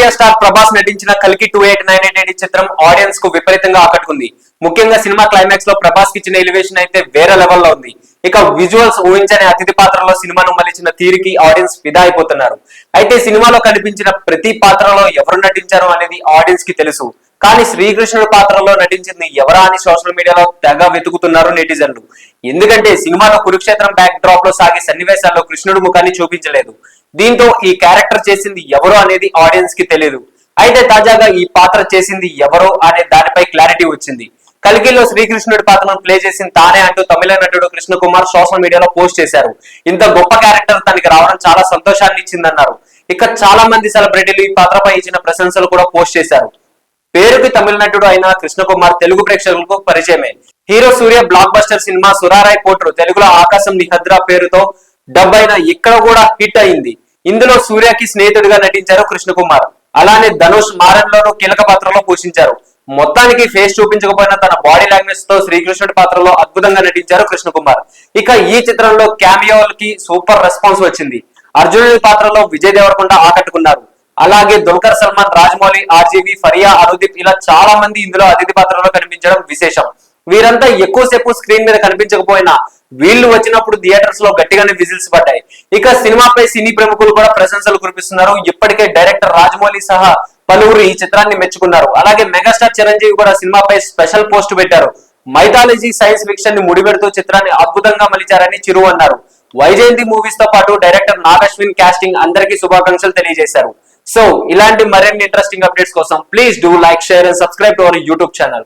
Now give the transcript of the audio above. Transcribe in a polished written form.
India star Prabhas నటించిన కల్కి 2898 చిత్రం ఆడియన్స్ కు విపరీతంగా ఆకట్టుకుంది. ముఖ్యంగా సినిమా క్లైమాక్స్ లో ప్రభాస్ కి ఇచ్చిన ఎలివేషన్ అయితే వేరే లెవెల్లో ఉంది. ఇక విజువల్స్ ఊహించని అతిథి పాత్రలో సినిమాను మలిచిన తీరికి ఆడియన్స్ ఫిదా అయిపోతున్నారు. అయితే సినిమాలో కనిపించిన ప్రతి పాత్రలో ఎవరు నటించారు అనేది ఆడియన్స్ కి తెలుసు. కానీ శ్రీకృష్ణుడు పాత్రలో నటించింది ఎవరా అని సోషల్ మీడియాలో తెగ వెతుకుతున్నారు నెటిజన్లు. ఎందుకంటే సినిమాలో కురుక్షేత్రం బ్యాక్ డ్రాప్ లో సాగే సన్నివేశాల్లో కృష్ణుడు ముఖాన్ని చూపించలేదు. దీంతో ఈ క్యారెక్టర్ చేసింది ఎవరో అనేది ఆడియన్స్ కి తెలియదు. అయితే తాజాగా ఈ పాత్ర చేసింది ఎవరో అనే దానిపై క్లారిటీ వచ్చింది. కల్కిలో శ్రీకృష్ణుడి పాత్రను ప్లే చేసింది తానే అంటూ తమిళ నటుడు కృష్ణ కుమార్ సోషల్ మీడియాలో పోస్ట్ చేశారు. ఇంత గొప్ప క్యారెక్టర్ తనకి రావడం చాలా సంతోషాన్ని ఇచ్చిందన్నారు. ఇక చాలా మంది సెలబ్రిటీలు ఈ పాత్రపై ఇచ్చిన ప్రశంసలు కూడా పోస్ట్ చేశారు. పేరుకి తమిళ నటుడు అయిన కృష్ణ కుమార్ తెలుగు ప్రేక్షకులకు పరిచయమే. హీరో సూర్య బ్లాక్ బస్టర్ సినిమా సురారాయ్ పోట్రు తెలుగులో ఆకాశం నిహద్రా పేరుతో డబ్ అయిన ఇక్కడ కూడా హిట్ అయింది. ఇందులో సూర్యకి స్నేహితుడిగా నటించారు కృష్ణ కుమార్. అలానే ధనుష్ మారన్లోనూ కీలక పాత్రలో పోషించారు. మొత్తానికి ఫేస్ చూపించకపోయినా తన బాడీ లాంగ్వేజ్ తో శ్రీకృష్ణుడి పాత్రలో అద్భుతంగా నటించారు కృష్ణ కుమార్. ఇక ఈ చిత్రంలో క్యామియోలకి సూపర్ రెస్పాన్స్ వచ్చింది. అర్జునుడి పాత్రలో విజయ్ దేవరకొండ ఆకట్టుకున్నారు. అలాగే దుల్కర్ సల్మాన్, రాజమౌళి, ఆర్జీవి, ఫరియా, అనుదీప్ ఇలా చాలా మంది ఇందులో అతిథి పాత్రలో కనిపించడం విశేషం. వీరంతా ఎక్కువసేపు స్క్రీన్ మీద కనిపించకపోయినా వీళ్ళు వచ్చినప్పుడు థియేటర్స్ లో గట్టిగానే విజిల్స్ పడ్డాయి. ఇక సినిమాపై సినీ ప్రముఖులు కూడా ప్రశంసలు కురిపిస్తున్నారు. ఇప్పటికే డైరెక్టర్ రాజమౌళి సహా పలువురు ఈ చిత్రాన్ని మెచ్చుకున్నారు. అలాగే మెగాస్టార్ చిరంజీవి కూడా సినిమాపై స్పెషల్ పోస్ట్ పెట్టారు. మైథాలజీ సైన్స్ ఫిక్షన్ ని ముడిపెడుతూ చిత్రాన్ని అద్భుతంగా మలిచారని చిరు అన్నారు. వైజయంతి మూవీస్ తో పాటు డైరెక్టర్ నాగశ్విన్ కాస్టింగ్ అందరికీ శుభాకాంక్షలు తెలియజేశారు. సో ఇలాంటి మరిన్ని ఇంట్రెస్టింగ్ అప్డేట్స్ కోసం please do like, share and subscribe to our YouTube channel.